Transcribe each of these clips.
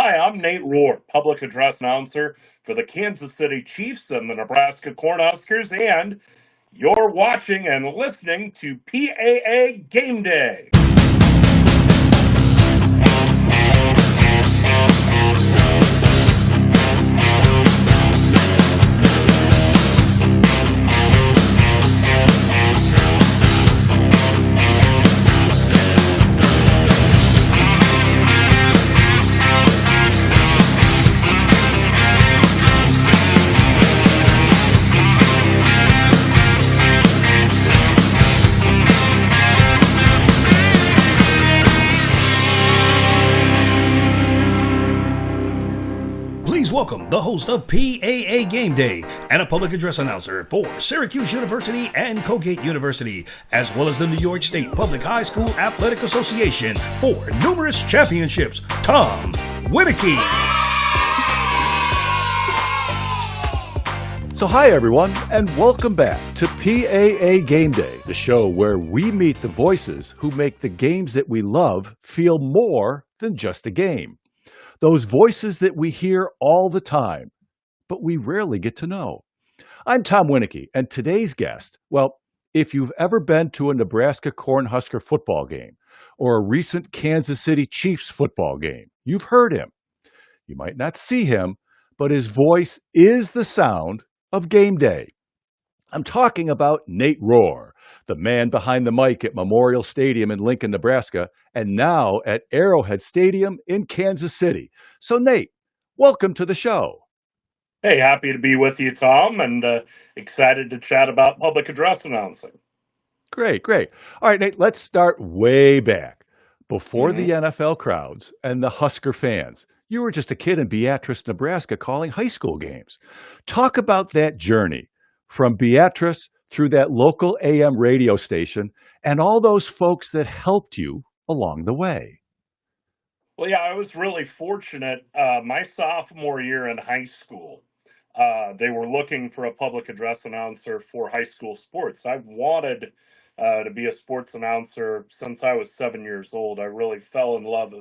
Hi, I'm Nate Rohr, public address announcer for the Kansas City Chiefs and the Nebraska Cornhuskers, and you're watching and listening to PAA Game Day. Please welcome the host of PAA Game Day and a public address announcer for Syracuse University and Colgate University, as well as the New York State Public High School Athletic Association for numerous championships, Tom Winiecki. So hi everyone, and welcome back to PAA Game Day, the show where we meet the voices who make the games that we love feel more than just a game. Those voices that we hear all the time, but we rarely get to know. I'm Tom Winiecki, and today's guest, well, if you've ever been to a Nebraska Cornhusker football game or a recent Kansas City Chiefs football game, you've heard him. You might not see him, but his voice is the sound of game day. I'm talking about Nate Rohr, the man behind the mic at Memorial Stadium in Lincoln, Nebraska, and now at Arrowhead Stadium in Kansas City. So Nate, welcome to the show. Hey, happy to be with you, Tom, and excited to chat about public address announcing. Great. All right, Nate, let's start way back. Before the NFL crowds and the Husker fans, you were just a kid in Beatrice, Nebraska, calling high school games. Talk about that journey from Beatrice through that local AM radio station and all those folks that helped you along the way. Well, yeah, I was really fortunate. My sophomore year in high school, they were looking for a public address announcer for high school sports. I wanted to be a sports announcer since I was 7 years old. I really fell in love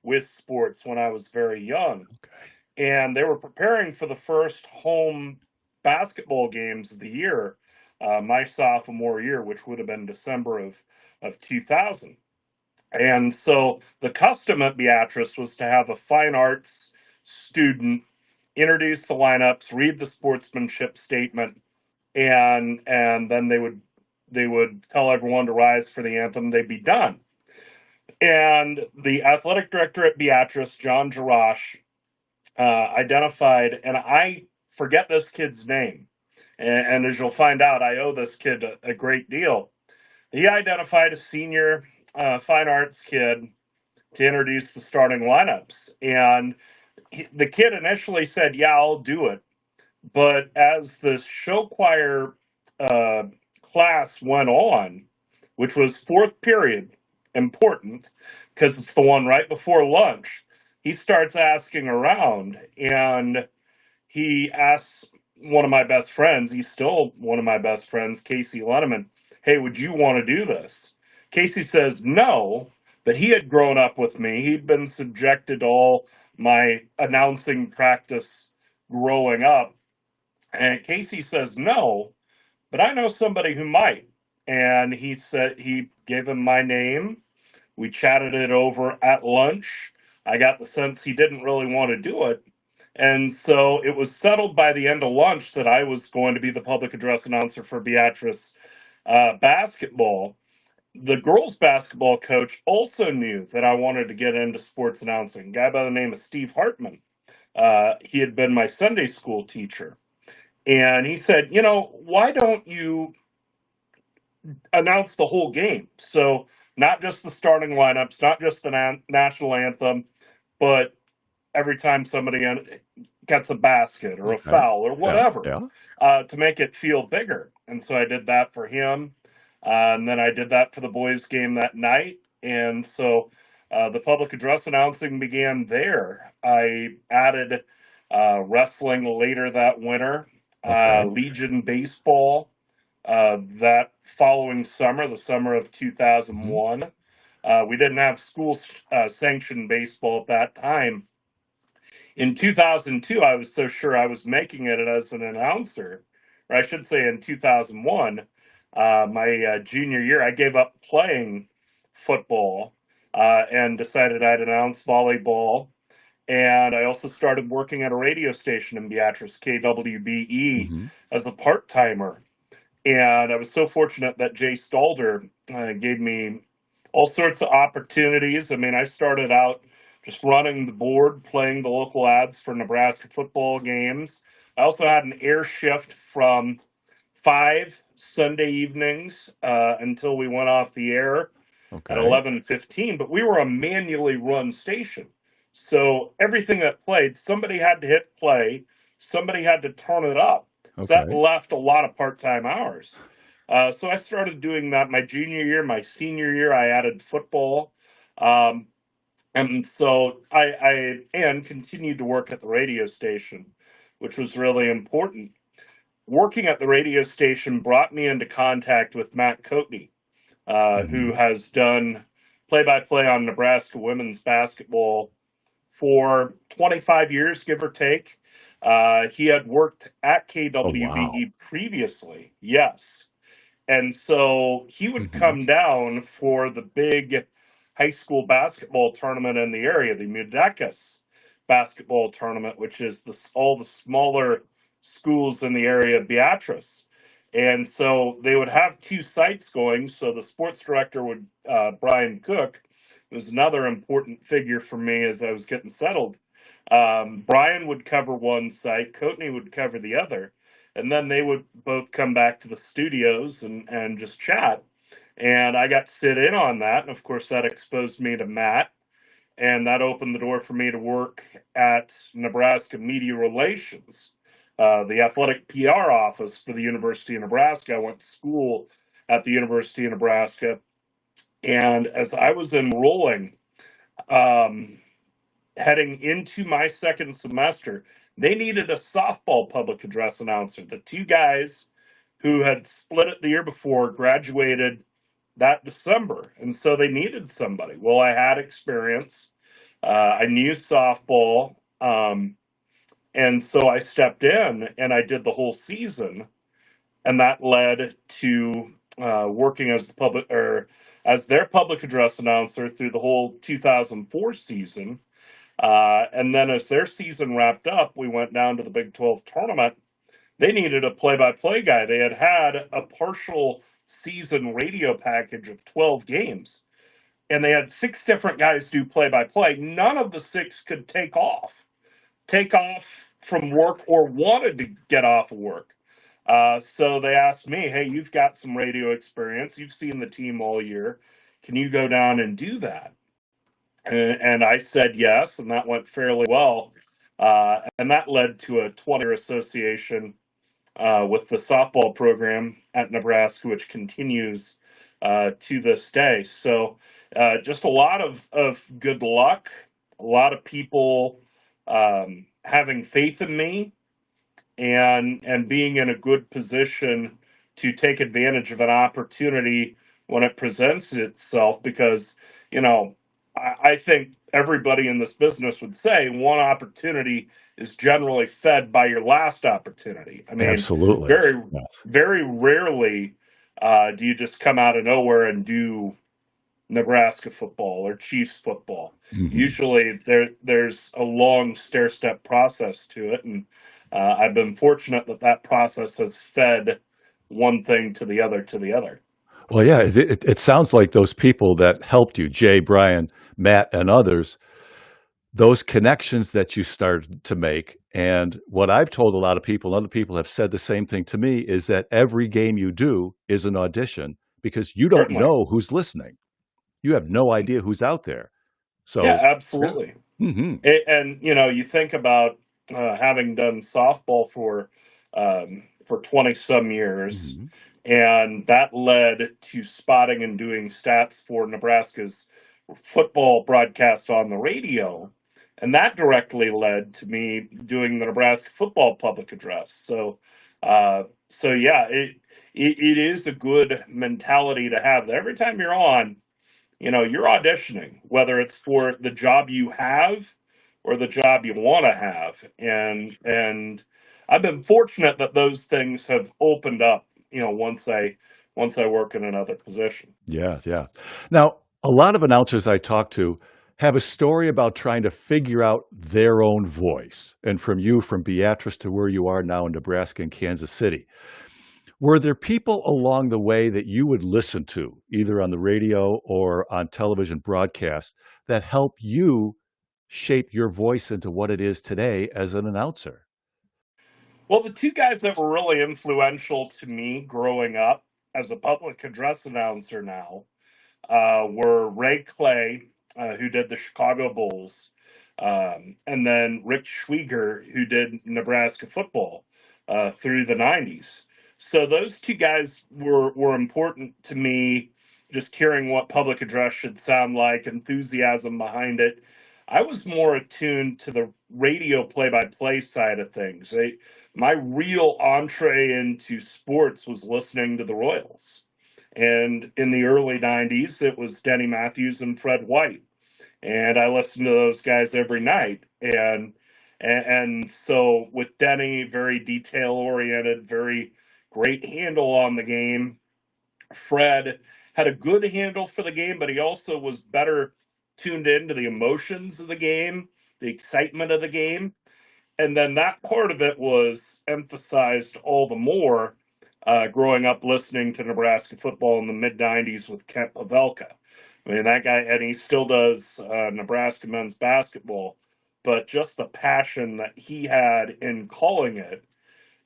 with sports when I was very young. And they were preparing for the first home basketball games of the year, my sophomore year, which would have been December of 2000. And so the custom at Beatrice was to have a fine arts student introduce the lineups, read the sportsmanship statement, and then they would tell everyone to rise for the anthem. They'd be done. And the athletic director at Beatrice, John Jarash, identified, and I forget this kid's name, and as you'll find out, I owe this kid a great deal. He identified a senior fine arts kid to introduce the starting lineups. And the kid initially said, "Yeah, I'll do it." But as the show choir uh, class went on, which was fourth period, important because it's the one right before lunch, he starts asking around, and he asks one of my best friends, he's still one of my best friends, Casey Lenneman, "Hey, would you want to do this?" Casey says no, but he had grown up with me. He'd been subjected to all my announcing practice growing up. And Casey says no, but I know somebody who might. And he said he gave him my name. We chatted it over at lunch. I got the sense he didn't really want to do it. And so it was settled by the end of lunch that I was going to be the public address announcer for Beatrice basketball. The girls' basketball coach also knew that I wanted to get into sports announcing. A guy by the name of Steve Hartman. He had been my Sunday school teacher. And he said, why don't you announce the whole game? So not just the starting lineups, not just the national anthem, but every time somebody gets a basket or a foul or whatever, to make it feel bigger. And so I did that for him. And then I did that for the boys' game that night. And so the public address announcing began there. I added wrestling later that winter, Legion baseball that following summer, the summer of 2001. We didn't have school sanctioned baseball at that time, In 2002, I was so sure I was making it as an announcer, or I should say in 2001, my junior year, I gave up playing football and decided I'd announce volleyball. And I also started working at a radio station in Beatrice, KWBE, Hmm. as a part timer. And I was so fortunate that Jay Stalder gave me all sorts of opportunities. I mean, I started out just running the board, playing the local ads for Nebraska football games. I also had an air shift from 5 Sunday evenings until we went off the air at Okay. 11:15. But we were a manually run station, so everything that played, somebody had to hit play, somebody had to turn it up. So that Okay. left a lot of part-time hours. So I started doing that my junior year. My senior year, I added football. Um, and so I continued to work at the radio station, which was really important. Working at the radio station brought me into contact with Matt Coatney, who Hmm. has done play-by-play on Nebraska women's basketball for 25 years, give or take. He had worked at Oh, wow. KWBE previously, yes. And so he would Hmm. come down for the big high school basketball tournament in the area, the Winiecki basketball tournament, which is all the smaller schools in the area of Beatrice. And so they would have two sites going. So the sports director would, Brian Cook, was another important figure for me as I was getting settled. Brian would cover one site, Coatney would cover the other, and then they would both come back to the studios and just chat. And I got to sit in on that, and of course that exposed me to Matt, and that opened the door for me to work at Nebraska Media Relations, the athletic PR office for the University of Nebraska. I went to school at the University of Nebraska, and as I was enrolling, um, heading into my second semester, they needed a softball public address announcer. The two guys who had split it the year before graduated that December, and so they needed somebody. Well, I had experience. I knew softball, and so I stepped in and I did the whole season, and that led to working as the public or as their public address announcer through the whole 2004 season. And then as their season wrapped up, we went down to the Big 12 tournament. They needed a play by play guy. They had had a partial season radio package of 12 games, and they had six different guys do play by play. None of the six could take off from work or wanted to get off of work. So they asked me, hey, you've got some radio experience. You've seen the team all year. Can you go down and do that? And I said yes, and that went fairly well. And that led to a 20-year association with the softball program at Nebraska, which continues to this day. So just a lot of good luck, a lot of people having faith in me, and being in a good position to take advantage of an opportunity when it presents itself. Because you know, I think everybody in this business would say one opportunity is generally fed by your last opportunity. I mean, Absolutely. very Yes. very rarely do you just come out of nowhere and do Nebraska football or Chiefs football. Hmm. Usually there's a long stair step process to it, and I've been fortunate that that process has fed one thing to the other to the other. Well, yeah, it sounds like those people that helped you, Jay, Brian, Matt, and others, those connections that you started to make. And what I've told a lot of people, and other people have said the same thing to me, is that every game you do is an audition because you don't Certainly, know who's listening. You have no idea who's out there. yeah, So, yeah. absolutely. Hmm. And you know, you think about having done softball for 20 some years, Hmm. and that led to spotting and doing stats for Nebraska's football broadcast on the radio, and that directly led to me doing the Nebraska football public address. So yeah, it is a good mentality to have. That every time you're on, you know, you're auditioning, whether it's for the job you have or the job you want to have. And I've been fortunate that those things have opened up, once I work in another position. Yeah, yeah. Now, a lot of announcers I talk to have a story about trying to figure out their own voice. And from Beatrice to where you are now in Nebraska and Kansas City, were there people along the way that you would listen to, either on the radio or on television broadcasts, that help you shape your voice into what it is today as an announcer? Well, the two guys that were really influential to me growing up as a public address announcer now were Ray Clay, who did the Chicago Bulls, and then Rick Schwieger, who did Nebraska football through the 90s. So those two guys were important to me, just hearing what public address should sound like, enthusiasm behind it. I was more attuned to the radio play by play side of things. My real entree into sports was listening to the Royals. And in the early 90s, it was Denny Matthews and Fred White. And I listened to those guys every night. And so with Denny, very detail oriented, very great handle on the game. Fred had a good handle for the game, but he also was better tuned into the emotions of the game, the excitement of the game. And then that part of it was emphasized all the more growing up listening to Nebraska football in the mid 90s with Kent Pavelka. I mean, that guy, and he still does Nebraska men's basketball, but just the passion that he had in calling it,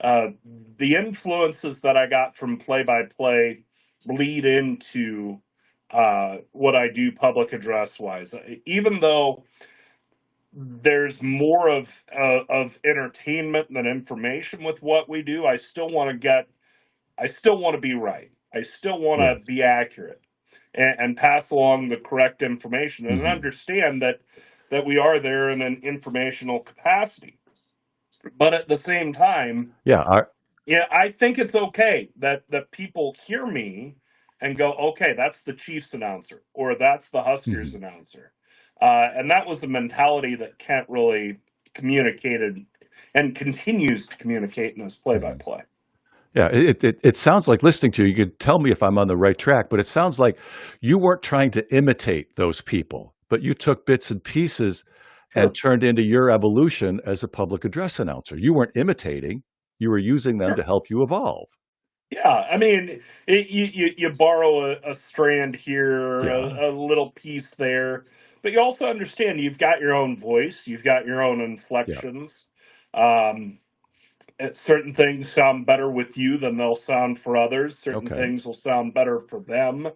uh, the influences that I got from play by play bleed into what I do public address wise. Even though there's more of entertainment than information with what we do, I still want to be right. I still want to Yes. be accurate and pass along the correct information and Hmm. understand that we are there in an informational capacity. But at the same time, Yeah. yeah, I think it's okay that people hear me and go, okay, that's the Chiefs announcer or that's the Huskers Mhm. announcer. And that was a mentality that Kent really communicated and continues to communicate in his play by Mhm. play. Yeah, it sounds like listening to you. You could tell me if I'm on the right track, but it sounds like you weren't trying to imitate those people, but you took bits and pieces and Sure. turned into your evolution as a public address announcer. You weren't imitating, you were using them to Sure. help you evolve. Yeah, I mean, you borrow a strand here, Yeah. a little piece there, but you also understand you've got your own voice, you've got your own Yeah. inflections. Um, Certain things sound better with you than they'll sound for others. Certain Okay. things will sound better for them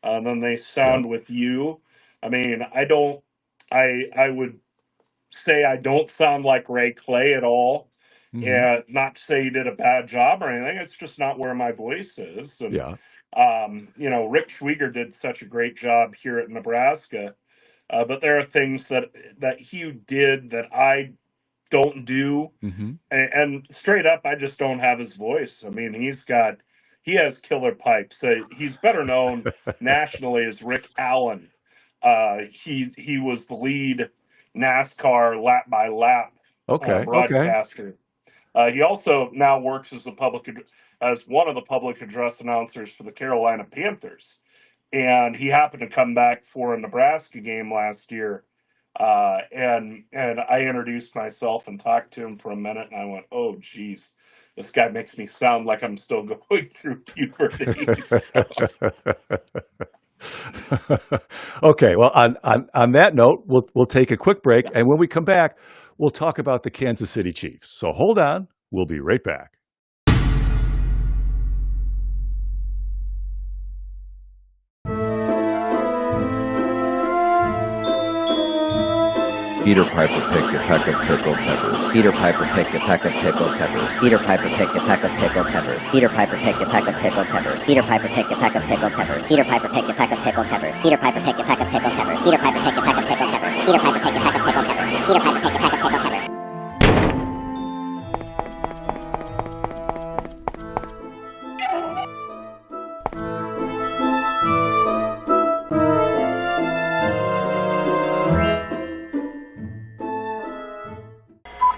than they Yeah. sound with you. I mean, I don't. I would say I don't sound like Ray Clay at all. Hmm. And not to say he did a bad job or anything. It's just not where my voice is. And Yeah. Rick Schwieger did such a great job here at Nebraska. But there are things that he did that I don't do, Hmm. and straight up, I just don't have his voice. I mean, he has killer pipes. He's better known nationally as Rick Allen. He was the lead NASCAR lap by lap Okay. Okay. broadcaster. He also now works as as one of the public address announcers for the Carolina Panthers, and he happened to come back for a Nebraska game last year. And I introduced myself and talked to him for a minute, and I went, "Oh, geez, this guy makes me sound like I'm still going through puberty." So, Okay, well, on that note, we'll take a quick break, and when we come back, we'll talk about the Kansas City Chiefs. So hold on, we'll be right back. Peter Piper picked a peck of pickled peppers. Peter Piper picked a peck of pickled peppers. Peter Piper picked a peck of pickled peppers. Peter Piper picked a peck of pickled peppers. Peter Piper picked a peck of pickled peppers. Peter Piper picked a peck of pickled peppers. Peter Piper picked a peck of pickled peppers. Peter Piper picked a peck of pickled peppers. Peter Piper picked a peck of pickled peppers. Peter Piper picked a peck of pickled peppers.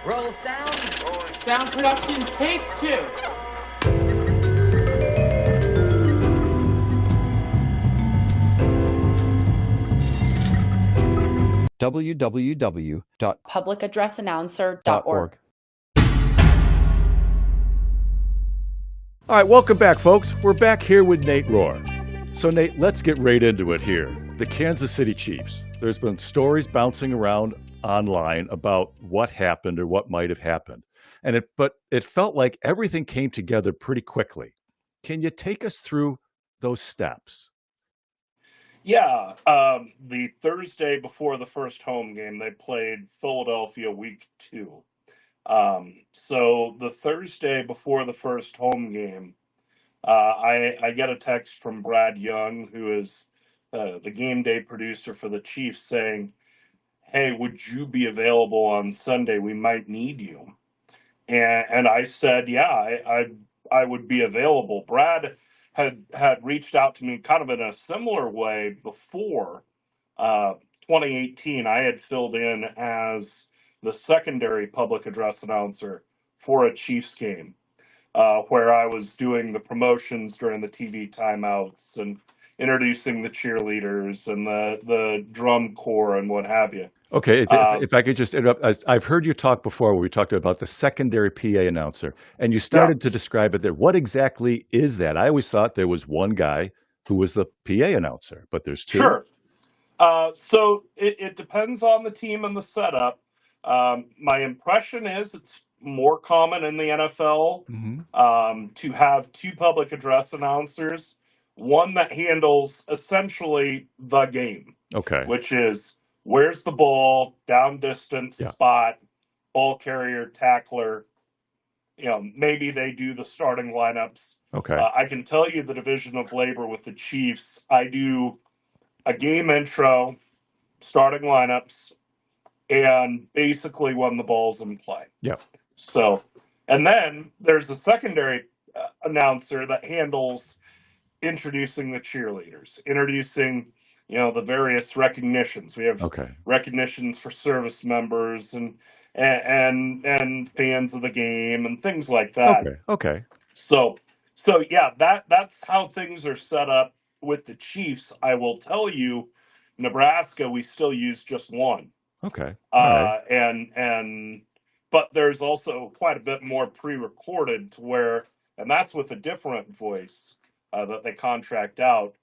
Roll sound. Sound production, take 2. www.publicaddressannouncer.org. All right, welcome back, folks. We're back here with Nate Rohr. So, Nate, let's get right into it here. The Kansas City Chiefs. There's been stories bouncing around online about what happened or what might have happened. But it felt like everything came together pretty quickly. Can you take us through those steps? Yeah, the Thursday before the first home game, they played Philadelphia week 2. So the Thursday before the first home game, I get a text from Brad Young, who is the game day producer for the Chiefs, saying, "Hey, would you be available on Sunday? We might need you." And I said, "Yeah, I would be available." Brad had reached out to me kind of in a similar way before 2018. I had filled in as the secondary public address announcer for a Chiefs game, where I was doing the promotions during the TV timeouts and introducing the cheerleaders and the drum corps and what have you. Okay, Uh, if I could just interrupt, I've heard you talk before where we talked about the secondary PA announcer, and you yeah, started to describe it there. What exactly is that? I always thought there was one guy who was the PA announcer, but there's two? sure. So it depends on the team and the setup. My impression is it's more common in the NFL Mm-hmm. to have two public address announcers, one that handles essentially the game, Okay, which is where's the ball, down distance, yeah, spot, ball carrier, tackler. Maybe they do the starting lineups. okay, I can tell you the division of labor with the Chiefs. I do a game intro, starting lineups, and basically when the ball's in play. yeah, So, and then there's a secondary announcer that handles introducing the cheerleaders, introducing, the various recognitions. We have okay, recognitions for service members and fans of the game and things like that. okay, okay, So, so yeah, that's how things are set up with the Chiefs. I will tell you, Nebraska, we still use just one. okay. All right. And but there's also quite a bit more pre-recorded to where, and that's with a different voice that they contract out.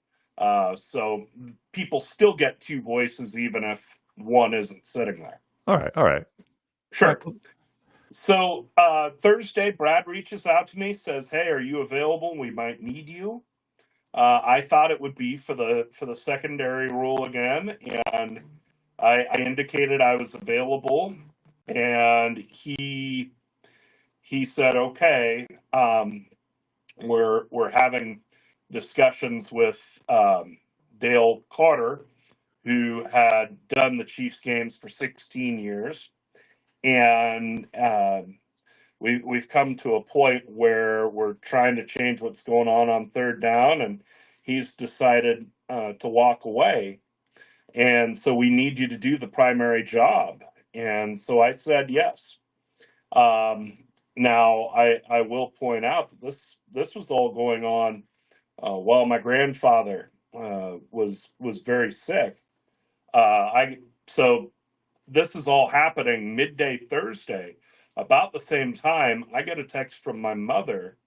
So people still get two voices even if one isn't sitting there. All right. All right. Sure. So Thursday, Brad reaches out to me, says, "Hey, are you available? We might need you." I thought it would be for the secondary role again, and I indicated I was available, and he said, "Okay, we're having discussions with Dale Carter, who had done the Chiefs games for 16 years, and we've come to a point where we're trying to change what's going on third down, and he's decided to walk away. And so we need you to do the primary job." And so I said yes. Now I will point out that this was all going on while my grandfather was very sick. I so this is all happening midday Thursday. About the same time, I get a text from my mother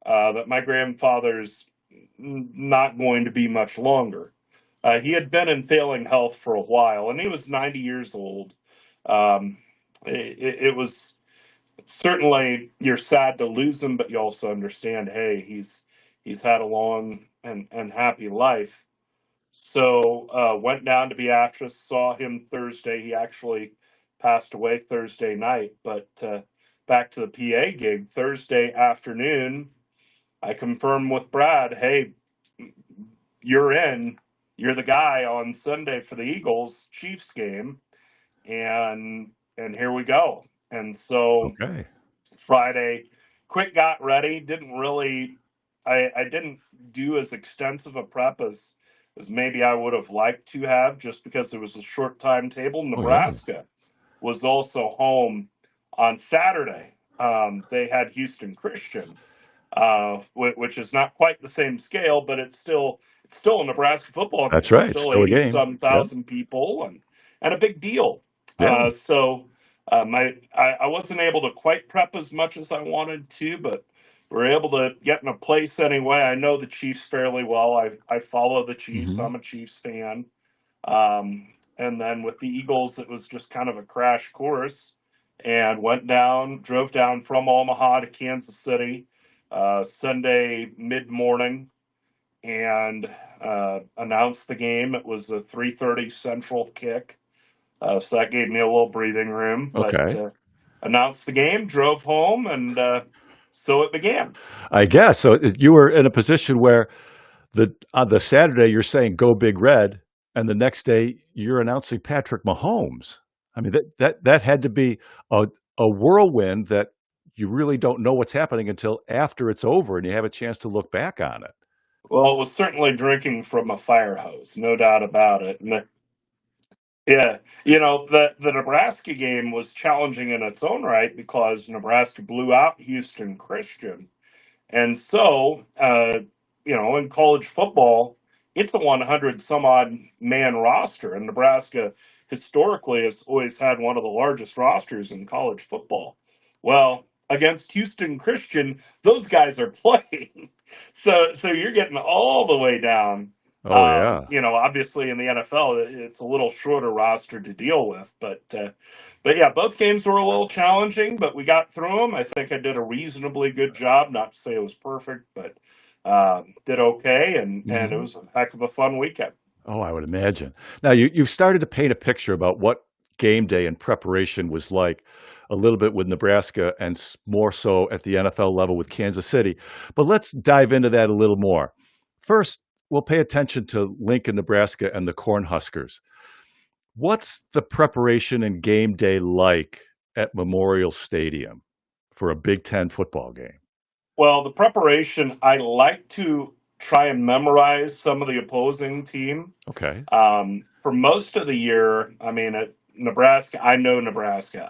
that my grandfather's not going to be much longer. He had been in failing health for a while, and he was 90 years old. It was certainly, you're sad to lose him, but you also understand, hey, he's had a long and happy life. So went down to Beatrice, saw him Thursday. He actually passed away Thursday night, but back to the PA gig Thursday afternoon. I confirmed with Brad, hey, you're in. You're the guy on Sunday for the Eagles Chiefs game, and here we go. And so Okay. Friday, quick got ready. Didn't really, I didn't do as extensive a prep as maybe I would have liked to have, just because it was a short timetable. Oh, yeah. Nebraska was also home On Saturday, they had Houston Christian, which is not quite the same scale, but it's still a Nebraska football That's game. It's right. still Still a 80 game. some Yep. thousand people and a big deal. Yeah. I wasn't able to quite prep as much as I wanted to, but we were able to get in a place anyway. I know the Chiefs fairly well. I follow the Chiefs. Mhm. I'm a Chiefs fan. And then with the Eagles, it was just kind of a crash course, and drove down from Omaha to Kansas City Sunday mid morning, and announced the game. It was a 3:30 Central kick, so that gave me a little breathing room. But Okay. announced the game, drove home, and so it began. I guess so. You were in a position where on the Saturday you're saying "Go Big Red," and the next day you're announcing Patrick Mahomes. I mean that had to be a whirlwind that you really don't know what's happening until after it's over and you have a chance to look back on it. Well, it was certainly drinking from a fire hose, no doubt about it. And yeah, the Nebraska game was challenging in its own right because Nebraska blew out Houston Christian. And so, in college football, it's a 100 some odd man roster, and Nebraska historically has always had one of the largest rosters in college football. Well, against Houston Christian, those guys are playing. So you're getting all the way down. Oh yeah. Obviously in the NFL, it's a little shorter roster to deal with, but yeah, both games were a little challenging, but we got through them. I think I did a reasonably good job. Not to say it was perfect, but did okay, and it Mhm. was a heck of a fun weekend. Oh, I would imagine. Now you've started to paint a picture about what game day and preparation was like a little bit with Nebraska and more so at the NFL level with Kansas City. But let's dive into that a little more. First, we'll pay attention to Lincoln, Nebraska and the Cornhuskers. What's the preparation and game day like at Memorial Stadium for a Big Ten football game? Well, the preparation, I like to try and memorize some of the opposing team. Okay. For most of the year, I mean, at Nebraska, I know Nebraska.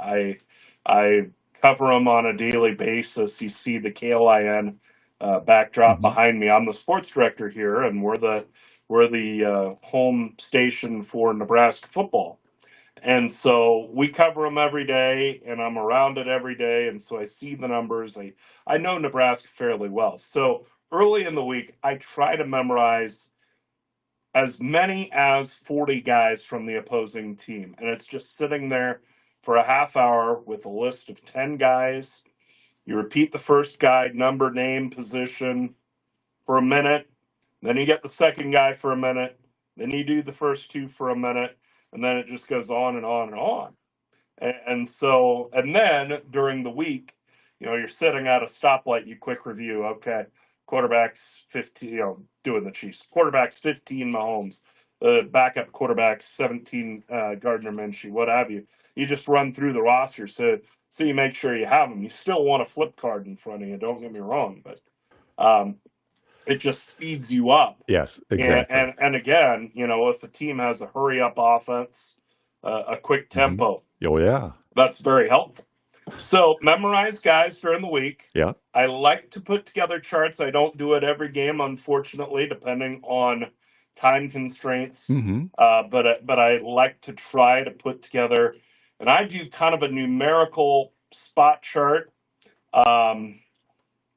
I cover them on a daily basis. You see the KLIN backdrop Hmm. behind me. I'm the sports director here, and we're the home station for Nebraska football. And so we cover them every day, and I'm around it every day, and so I see the numbers. I know Nebraska fairly well. So early in the week, I try to memorize as many as 40 guys from the opposing team, and it's just sitting there for a half hour with a list of 10 guys. You repeat the first guy, number, name, position for a minute, then you get the second guy for a minute, then you do the first two for a minute, and then it just goes on and on and on. And then during the week, you're sitting at a stoplight, you quick review. Okay, quarterback's 15, doing the Chiefs. Quarterback's 15 Mahomes. Backup quarterback's 17 Gardner Minshew, what have you. You just run through the roster, so you make sure you have them. You still want a flip card in front of you, don't get me wrong, but um, it just speeds you up. Yes, And, exactly. and again, if the team has a hurry up offense, a quick Hmm. tempo, Oh yeah. that's very helpful. So memorize guys during the week. Yeah. I like to put together charts. I don't do it every game, unfortunately, depending on time constraints. Hmm. But I like to try to put together, and I do kind of a numerical spot chart. Um,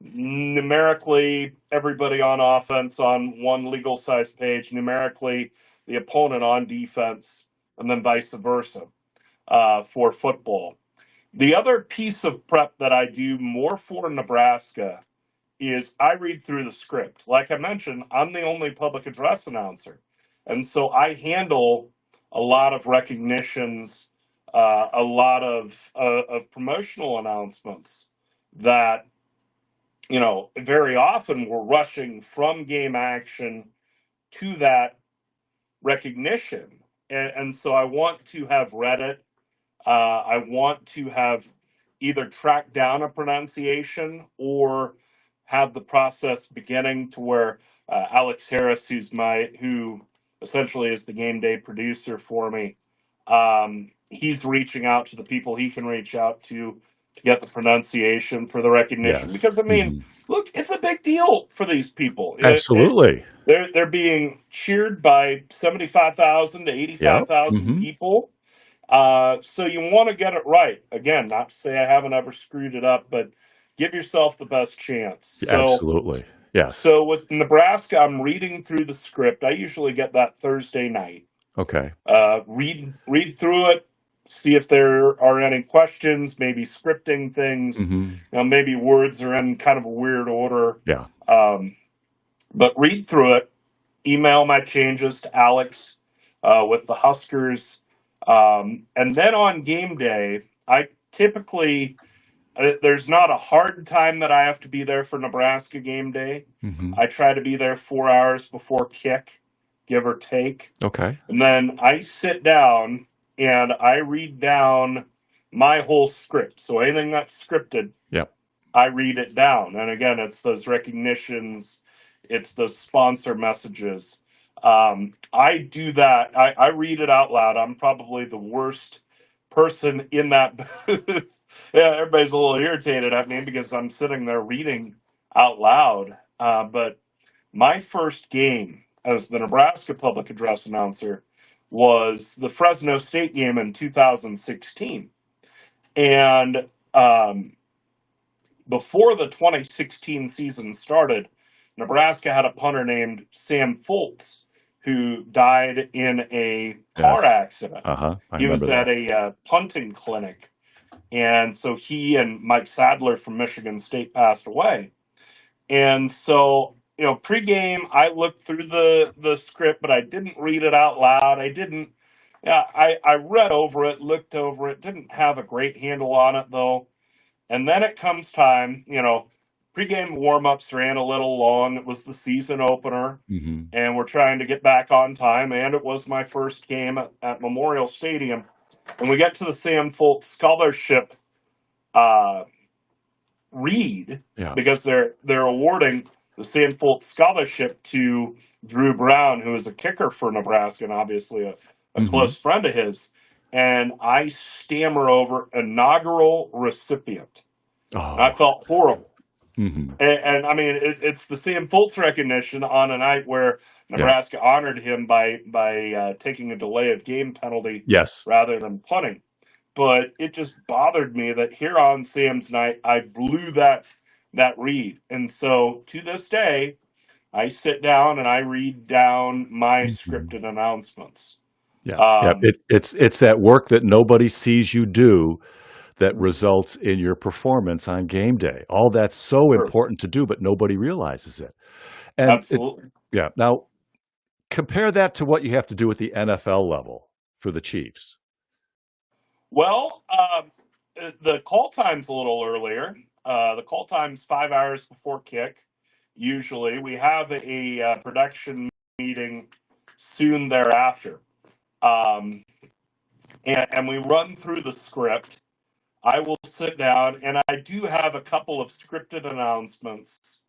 Numerically, everybody on offense on one legal size page. Numerically, the opponent on defense, and then vice versa for football. The other piece of prep that I do more for Nebraska is I read through the script. Like I mentioned, I'm the only public address announcer. And so I handle a lot of recognitions, a lot of promotional announcements that, very often we're rushing from game action to that recognition. And so I want to have read it. I want to have either tracked down a pronunciation or have the process beginning to where Alex Harris, who essentially is the game day producer for me, he's reaching out to the people he can reach out to to get the pronunciation for the recognition. Yes. Because I mean, Hmm. look, it's a big deal for these people. Absolutely. They're being cheered by 75,000 to eighty Yeah. five thousand Hmm. people. So you want to get it right. Again, not to say I haven't ever screwed it up, but give yourself the best chance. Absolutely. Yes. So with Nebraska, I'm reading through the script. I usually get that Thursday night. Okay. Read through it, see if there are any questions, maybe scripting things, Hmm. maybe words are in kind of a weird order. Yeah. But read through it, email my changes to Alex with the Huskers. And then on game day, I typically, there's not a hard time that I have to be there for Nebraska game day. Hmm. I try to be there 4 hours before kick, give or take. Okay. And then I sit down and I read down my whole script. So anything that's scripted, Yep. I read it down. And again, it's those recognitions, it's those sponsor messages. I do that. I read it out loud. I'm probably the worst person in that booth. Yeah, everybody's a little irritated at me because I'm sitting there reading out loud. But my first game as the Nebraska public address announcer was the Fresno State game in 2016. And before the 2016 season started, Nebraska had a punter named Sam Foltz who died in a car Yes. accident. I He was remember at that. a punting clinic. And so he and Mike Sadler from Michigan State passed away. And so, pregame, I looked through the script, but I didn't read it out loud. I didn't. Yeah, I read over it, looked over it, didn't have a great handle on it though. And then it comes time, pregame warm-ups ran a little long. It was the season opener, Hmm. and we're trying to get back on time. And it was my first game at Memorial Stadium. And we get to the Sam Foltz Scholarship uh, read Yeah. because they're awarding the Sam Foltz Scholarship to Drew Brown, who is a kicker for Nebraska and obviously a Hmm. close friend of his. And I stammer over inaugural recipient. And I Oh. felt horrible. Hmm. And I mean, it's the Sam Foltz recognition on a night where Yeah. Nebraska honored him by taking a delay of game penalty Yes. rather than punting. But it just bothered me that here on Sam's night, I blew that read. And so to this day, I sit down and I read down my Hmm. scripted announcements. Yeah. Yeah. Um, It's that work that nobody sees you do that results in your performance on game day. All that's so sure, important to do, but nobody realizes it. And absolutely. yeah. Now compare that to what you have to do at the NFL level for the Chiefs. Well, the call time's a little earlier. The call time's 5 hours before kick. Usually, we have a production meeting soon thereafter, um, and we run through the script. I will sit down, and I do have a couple of scripted announcements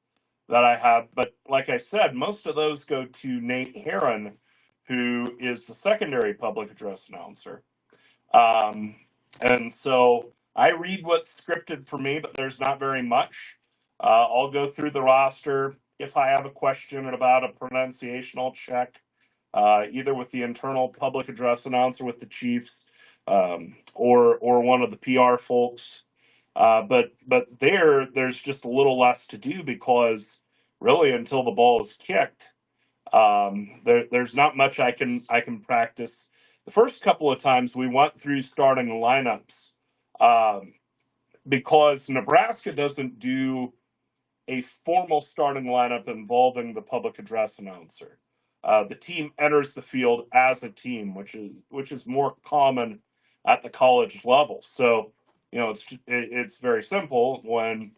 that I have, but like I said, most of those go to Nate Herron, who is the secondary public address announcer. Um, and so I read what's scripted for me, but there's not very much. I'll go through the roster. If I have a question about a pronunciation, I'll check either with the internal public address announcer with the Chiefs or one of the PR folks. But there's just a little less to do because really until the ball is kicked, there's not much I can practice. The first couple of times we went through starting lineups um, because Nebraska doesn't do a formal starting lineup involving the public address announcer. The team enters the field as a team, which is more common at the college level. So it's very simple. When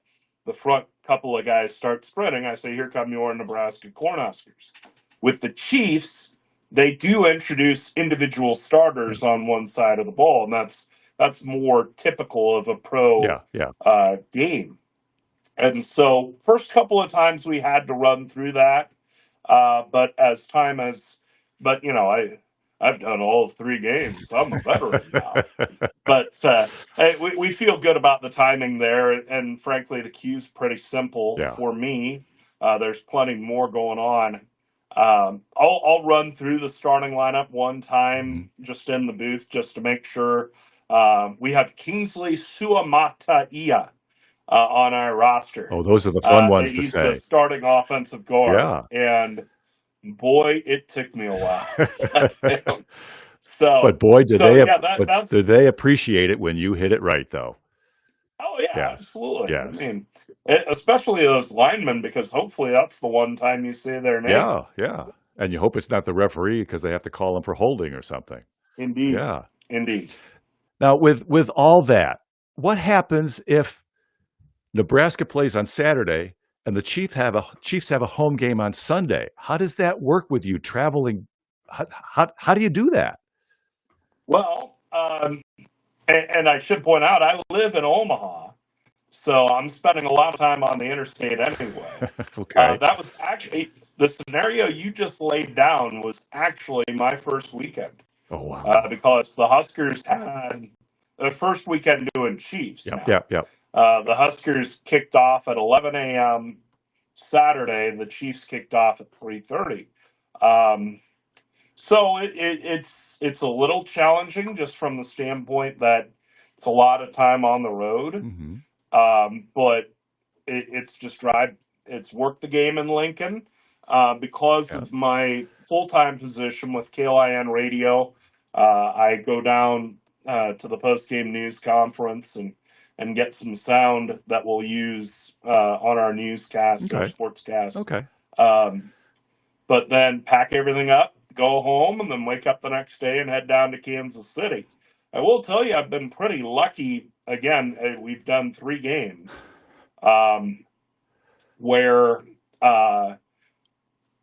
the front couple of guys start sprinting, I say, "Here come your Nebraska Cornhuskers." With the Chiefs, they do introduce individual starters on one side of the ball, and that's more typical of a pro Yeah, yeah. game. And so, first couple of times we had to run through that, but as time has, but I've done all 3 games. I'm a veteran now. But hey, we feel good about the timing there, and frankly, the queue's pretty simple Yeah. for me. There's plenty more going on. I'll run through the starting lineup one Hmm. time, just in the booth, just to make sure. We have Kingsley Suamataia on our roster. Oh, those are the fun ones to He's the say. starting offensive guard, Yeah. and boy, it took me a while to get him. So, But boy, so yeah, but that's do they appreciate it when you hit it right, though? oh yeah, Yes. absolutely. I Yes. mean, especially those linemen, because hopefully that's the one time you say their name. Yeah. Yeah. And you hope it's not the referee because they have to call them for holding or something. Indeed, Yeah. indeed. Now, with all that, what happens if Nebraska plays on Saturday and the Chiefs have a home game on Sunday? How does that work with you traveling? How do you do that? Well, and I should point out, I live in Omaha, so I'm spending a lot of time on the interstate anyway. Okay. That was actually the scenario you just laid down was actually my first weekend. Oh wow. Because the Huskers had the first weekend doing Chiefs Yep. now. Yep. Yep. The Huskers kicked off at 11 a.m. Saturday, and the Chiefs kicked off at 3:30. Um, so it's a little challenging just from the standpoint that it's a lot of time on the road, Hmm. but it's just drive. It's work the game in Lincoln because Yeah. of my full time position with KLIN Radio. I go down to the post game news conference and get some sound that we'll use on our newscasts, our Okay. sportscasts. Okay. Um, but then pack everything up, go home, and then wake up the next day and head down to Kansas City. I will tell you, I've been pretty lucky. Again, we've done 3 games. Um, where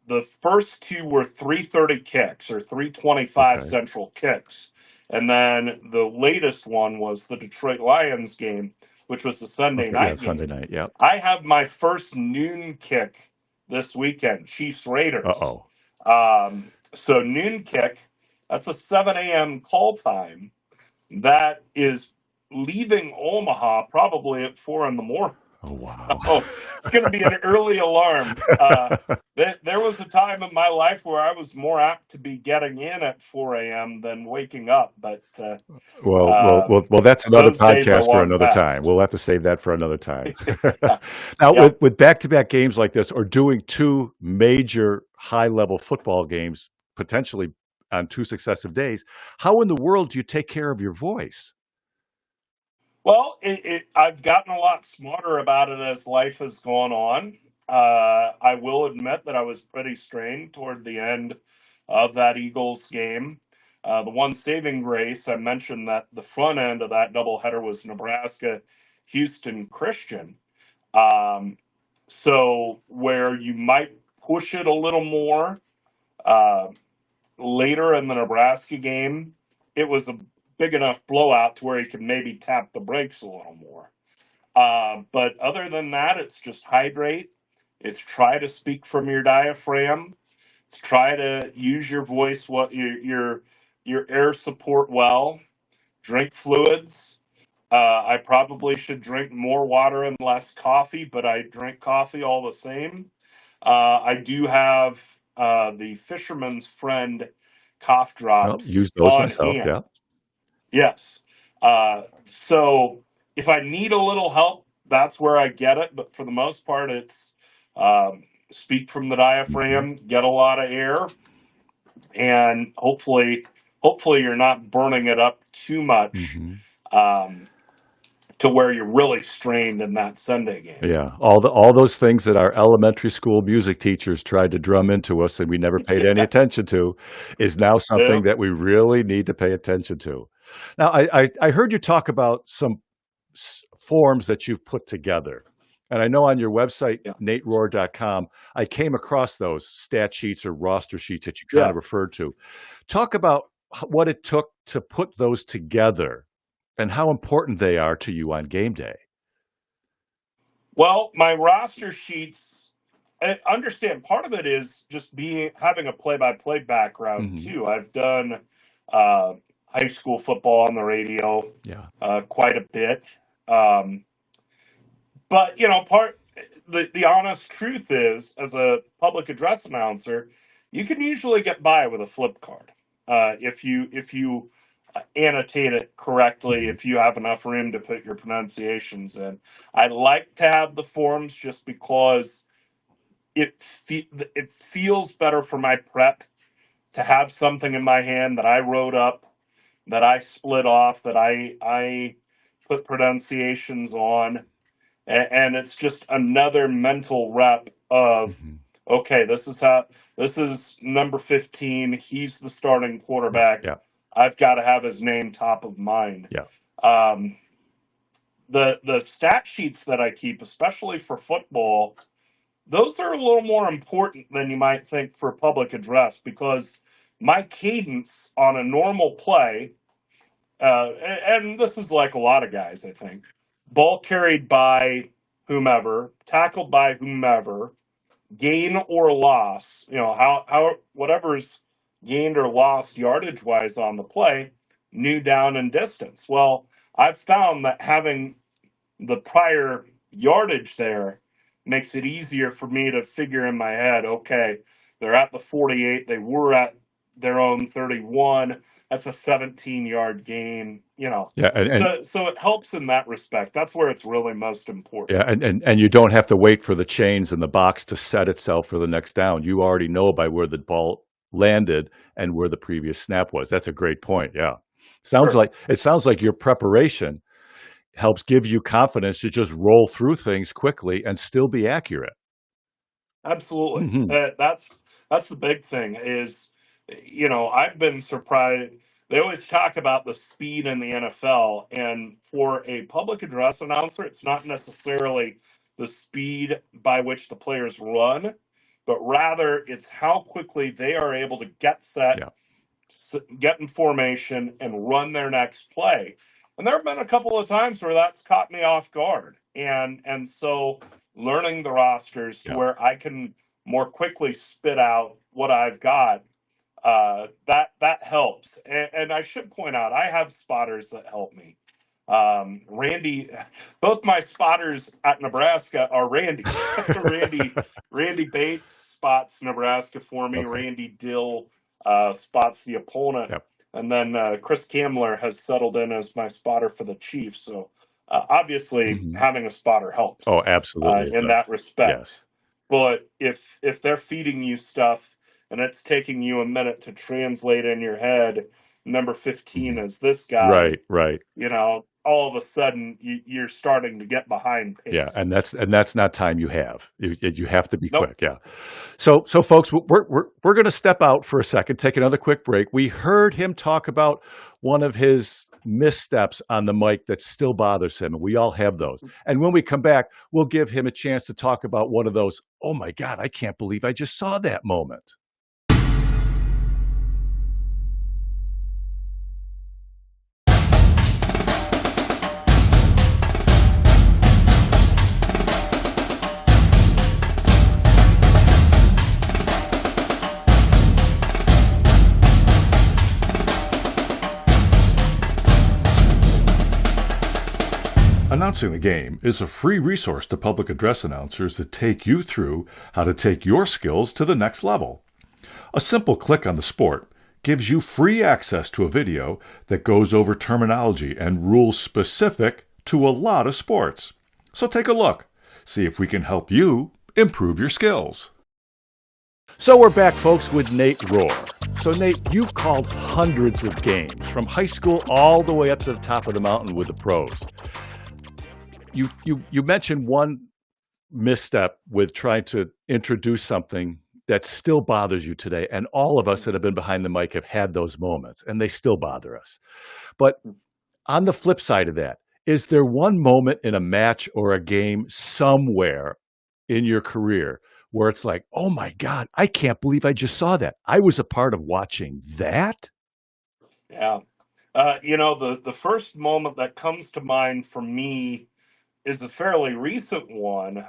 the first 2 were 3:30 kicks or 3:25 Okay. Central kicks, and then the latest one was the Detroit Lions game, which was the Sunday Okay. Yeah. night Sunday game. night. Yep. I have my first noon kick this weekend, Chiefs Uh Raiders. oh. So noon kick, that's a 7 a.m. call time. That is leaving Omaha probably at 4 in the morning. Oh wow. Oh, it's going to be an early alarm. There was a time in my life where I was more apt to be getting in at 4 a.m. than waking up, but Well. That's another those days are podcast for long another time. past. We'll have to save that for another time. Now, Yep. with back-to-back games like this, or doing 2 major high-level football games potentially on 2 successive days, how in the world do you take care of your voice? Well, I've gotten a lot smarter about it as life has gone on. I will admit that I was pretty strained toward the end of that Eagles game. The one saving grace, I mentioned that the front end of that doubleheader was Nebraska, Houston, Christian. Um, so where you might push it a little more uh, later in the Nebraska game, it was a big enough blowout to where he could maybe tap the brakes a little more. But other than that, it's just hydrate. It's try to speak from your diaphragm. It's try to use your voice, what your air support well. Drink fluids. I probably should drink more water and less coffee, but I drink coffee all the same. I do have the fisherman's friend cough Well, drops use those on myself. hand. Yeah. Yes. So if I need a little help, that's where I get it. But for the most part, it's speak from the Hmm. diaphragm, get a lot of air, and hopefully you're not burning it up too much Hmm. um, to where you're really strained in that Sunday game. Yeah, all those things that our elementary school music teachers tried to drum into us and we never paid any attention to is now something Yep. that we really need to pay attention to. Now, I heard you talk about some forms that you've put together. And I know on your website, Yeah. naterohr.com, I came across those stat sheets or roster sheets that you kind Yeah. of referred to. Talk about what it took to put those together and how important they are to you on game day. Well, my roster sheets I understand part of it is just having a play-by-play background Hmm. too. I've done uh, high school football on the radio Yeah. quite a bit, um, but the honest truth is, as a public address announcer, you can usually get by with a flip card if you annotate it correctly. Hmm. If you have enough room to put your pronunciations in, I like to have the forms just because it feels better for my prep to have something in my hand that I wrote up, that I split off, that I put pronunciations on, and it's just another mental rep of, Hmm. okay, this is number 15. He's the starting Yeah. quarterback. Yeah. I've got to have his name top of mind. Yeah. Um, the stat sheets that I keep, especially for football, those are a little more important than you might think for public address, because my cadence on a normal play, and this is like a lot of guys, I think, ball carried by whomever, tackled by whomever, gain or loss, how whatever's gained or lost yardage wise on the play, new down and distance. Well, I've found that having the prior yardage there makes it easier for me to figure in my head, okay, they're at the 48, they were at their own 31. That's a 17-yard gain, Yeah. And So it helps in that respect. That's where it's really most yeah, important. and you don't have to wait for the chains in the box to set itself for the next down. You already know by where the ball landed and where the previous snap was. That's a great point. Yeah. Sure. Sounds like your preparation helps give you confidence to just roll through things quickly and still be accurate. Absolutely. Hmm. That's the big thing is, I've been surprised. They always talk about the speed in the NFL, and for a public address announcer, it's not necessarily the speed by which the players run, but rather it's how quickly they are able to get set, Yeah. get in formation, and run their next play. And there have been a couple of times where that's caught me off guard, and so learning the rosters to Yeah. where I can more quickly spit out what I've got, that helps. And I should point out, I have spotters that help me. Randy, both my spotters at Nebraska are Randy. Randy Bates spots Nebraska for me. Okay. Randy Dill spots the opponent, Yep. and then Chris Kamler has settled in as my spotter for the Chiefs. So obviously, Hmm. having a spotter Oh, helps absolutely it in does. that respect. Yes. But if they're feeding you stuff and it's taking you a minute to translate in your head, number 15 Hmm. is this guy, Right. Right. all of a sudden you're starting to get behind Yeah, pace. and that's not time you have. You have to be Nope. quick. Yeah. So folks, we're going to step out for a second, take another quick break. We heard him talk about one of his missteps on the mic that still bothers him, and we all have those. And when we come back, we'll give him a chance to talk about one of those. Oh my God, I can't believe I just saw that moment. Announcing the Game is a free resource to public address announcers that take you through how to take your skills to the next level. A simple click on the sport gives you free access to a video that goes over terminology and rules specific to a lot of sports. So take a look. See if we can help you improve your skills. So we're back, folks, with Nate Rohr. So Nate, you've called hundreds of games, from high school all the way up to the top of the mountain with the pros. You mentioned one misstep with trying to introduce something that still bothers you today, and all of us that have been behind the mic have had those moments, and they still bother us. But on the flip side of that, is there one moment in a match or a game somewhere in your career where it's like, oh my God, I can't believe I just saw that. I was a part of watching that? Yeah. The first moment that comes to mind for me is a fairly recent one.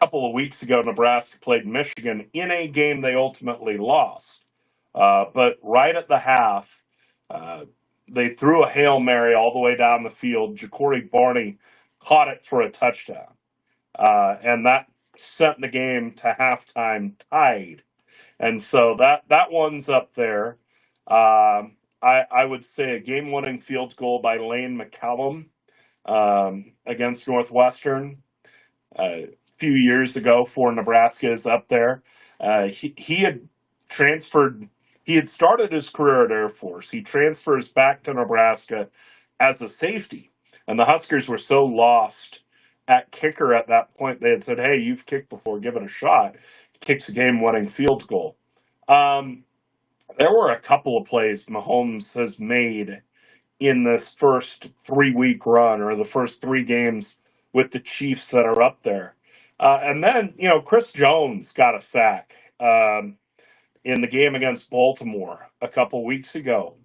couple of weeks ago, Nebraska played Michigan in a game they ultimately lost. But right at the half, they threw a Hail Mary all the way down the field. Ja'Cory Barney caught it for a touchdown. And that sent the game to halftime tied. And so that one's up there. I would say a game-winning field goal by Lane McCallum against Northwestern a few years ago for Nebraska is up there. He had transferred. He had started his career at Air Force. He transfers back to Nebraska as a safety, and the Huskers were so lost at kicker at that point. They had said, "Hey, you've kicked before. Give it a shot." He kicks a game-winning field goal. There were a couple of plays Mahomes has made in this first 3-week run or the first 3 games with the Chiefs that are up there. And then, Chris Jones got a sack in the game against Baltimore a couple weeks ago.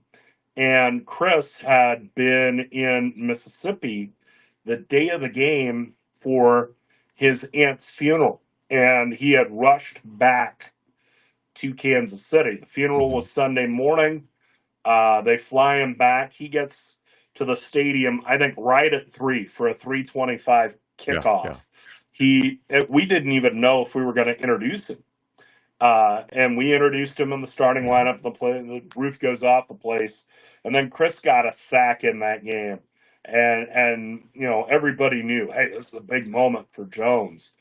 And Chris had been in Mississippi the day of the game for his aunt's funeral. And he had rushed back to Kansas City. The funeral was Sunday morning. They fly him back. He gets to the stadium, I think, right at 3 for a 3:25 kickoff. We didn't even know if we were going to introduce him. And we introduced him in the starting lineup. The roof goes off the place. And then Chris got a sack in that game. And everybody knew, hey, this is a big moment for Jones.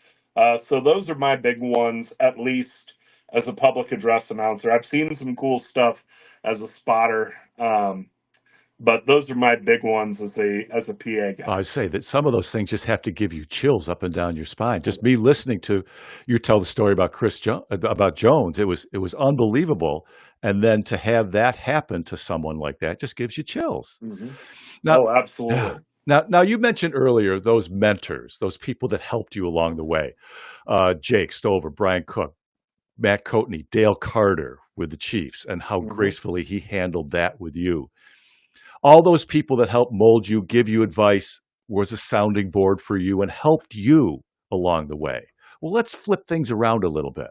So those are my big ones, at least as a public address announcer. I've seen some cool stuff as a spotter, but those are my big ones as a PA guy. I say that some of those things just have to give you chills up and down your spine. Just me listening to you tell the story about about Jones, it was unbelievable, and then to have that happen to someone like that just gives you chills. Now, absolutely. Now, you mentioned earlier those mentors, those people that helped you along the way. Jake Stover, Brian Cook, Matt Coatney, Dale Carter with the Chiefs, and how gracefully he handled that with you. All those people that helped mold you, give you advice, was a sounding board for you and helped you along the way. Well, let's flip things around a little bit.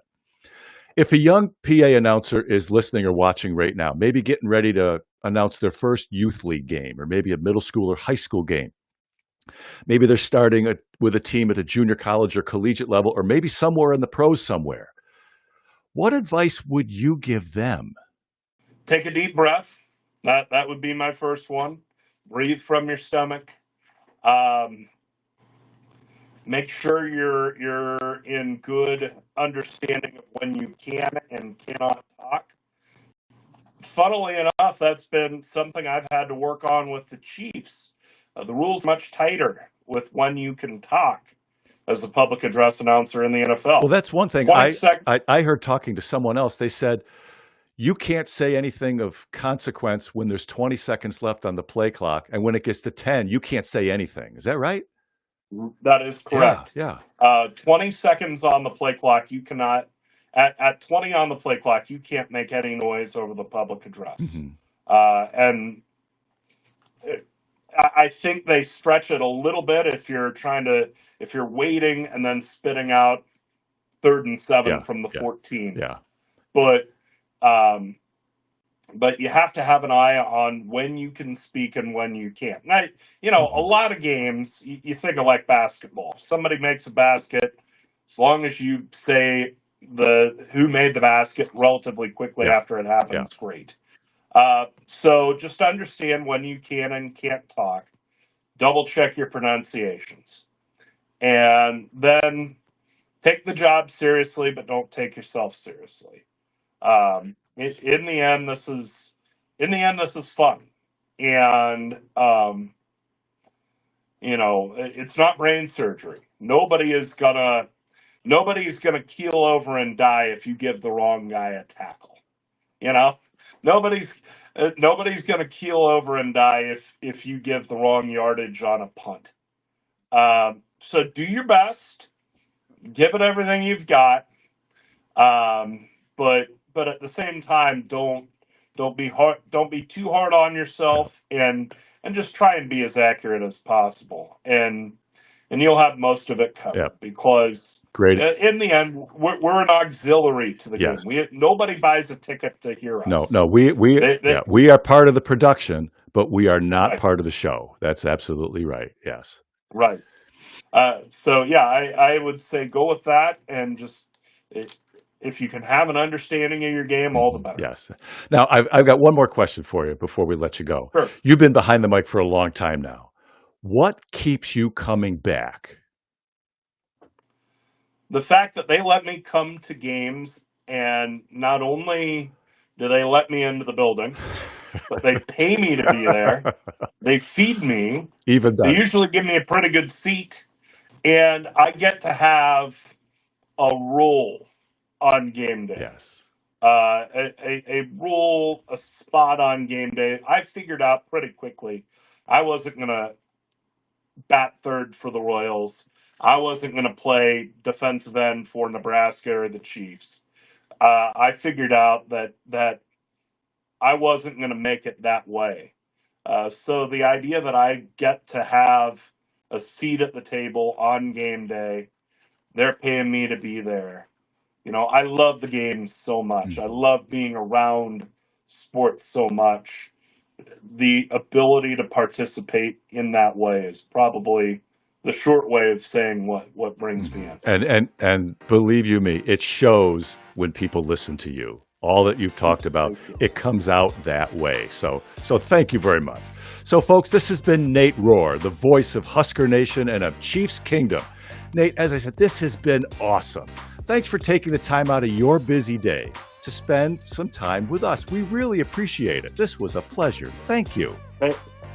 If a young PA announcer is listening or watching right now, maybe getting ready to announce their first youth league game, or maybe a middle school or high school game, maybe they're starting with a team at a junior college or collegiate level, or maybe somewhere in the pros somewhere, what advice would you give them? Take a deep breath. That would be my first one. Breathe from your stomach. Make sure you're in good understanding of when you can and cannot talk. Funnily enough, that's been something I've had to work on with the Chiefs. The rule's much tighter with when you can talk as a public address announcer in the NFL. Well, that's one thing. I heard talking to someone else. They said, you can't say anything of consequence when there's 20 seconds left on the play clock. And when it gets to 10, you can't say anything. Is that right? That is correct. Yeah. 20 seconds on the play clock, you cannot, at 20 on the play clock, you can't make any noise over the public address. And I think they stretch it a little bit if you're waiting and then spitting out 3rd and 7 from the 14. Yeah. But you have to have an eye on when you can speak and when you can't. Now, a lot of games, you think of like basketball. Somebody makes a basket, as long as you say who made the basket relatively quickly after it happens, great. So just understand when you can and can't talk. Double check your pronunciations. And then take the job seriously, but don't take yourself seriously. In the end, this is fun, and it's not brain surgery. Nobody's gonna keel over and die if you give the wrong guy a tackle. Nobody's gonna keel over and die if you give the wrong yardage on a punt. So do your best, give it everything you've got, but at the same time, don't be too hard on yourself, and just try and be as accurate as possible. And and you'll have most of it covered. Yeah. Because Great. In the end, we're an auxiliary to the Yes. game. Nobody buys a ticket to hear us. No, we are part of the production, but we are not Right. part of the show. That's absolutely right. Yes. Right. So yeah, I would say go with that, and just if you can have an understanding of your game, all the better. Yes. Now, I've got one more question for you before we let you go. Sure. You've been behind the mic for a long time now. What keeps you coming back? The fact that they let me come to games, and not only do they let me into the building, but they pay me to be there. They feed me. Even better. They usually give me a pretty good seat, and I get to have a role on game day. Yes. A role, a spot on game day. I figured out pretty quickly I wasn't going to bat third for the Royals. I wasn't going to play defensive end for Nebraska or the Chiefs. I figured out that I wasn't going to make it that way. So the idea that I get to have a seat at the table on game day, they're paying me to be there. I love the game so much. I love being around sports so much. The ability to participate in that way is probably the short way of saying what brings me in. And believe you me, it shows when people listen to you. All that you've talked about, it comes out that way. So thank you very much. So folks, this has been Nate Rohr, the voice of Husker Nation and of Chiefs Kingdom. Nate, as I said, this has been awesome. Thanks for taking the time out of your busy day to spend some time with us. We really appreciate it. This was a pleasure. Thank you.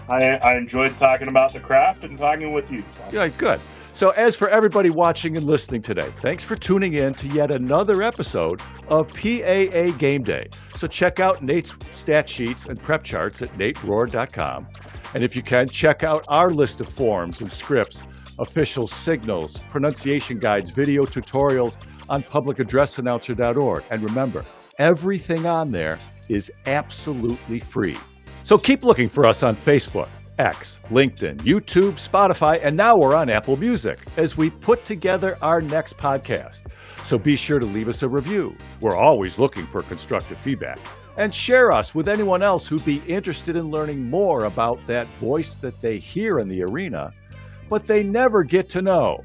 I enjoyed talking about the craft and talking with you. Yeah, good. So as for everybody watching and listening today, thanks for tuning in to yet another episode of PAA Game Day. So check out Nate's stat sheets and prep charts at naterohr.com. And if you can, check out our list of forms and scripts, official signals, pronunciation guides, video tutorials on publicaddressannouncer.org. And remember, everything on there is absolutely free. So keep looking for us on Facebook, X, LinkedIn, YouTube, Spotify, and now we're on Apple Music as we put together our next podcast. So be sure to leave us a review. We're always looking for constructive feedback. And share us with anyone else who'd be interested in learning more about that voice that they hear in the arena, but they never get to know.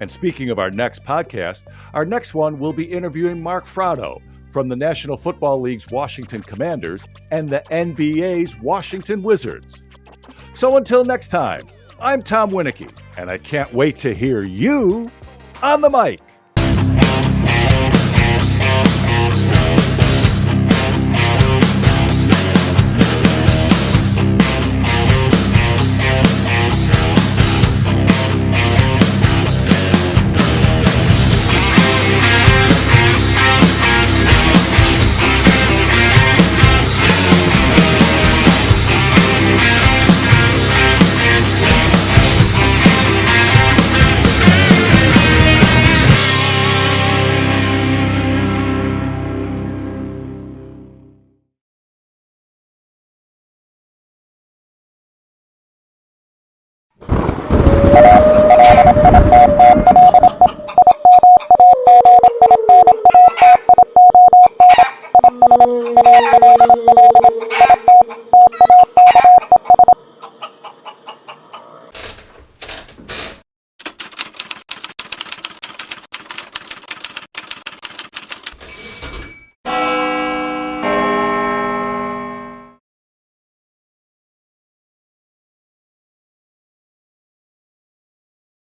And speaking of our next podcast, our next one will be interviewing Mark Fraudo from the National Football League's Washington Commanders and the NBA's Washington Wizards. So until next time, I'm Tom Winiecki, and I can't wait to hear you on the mic.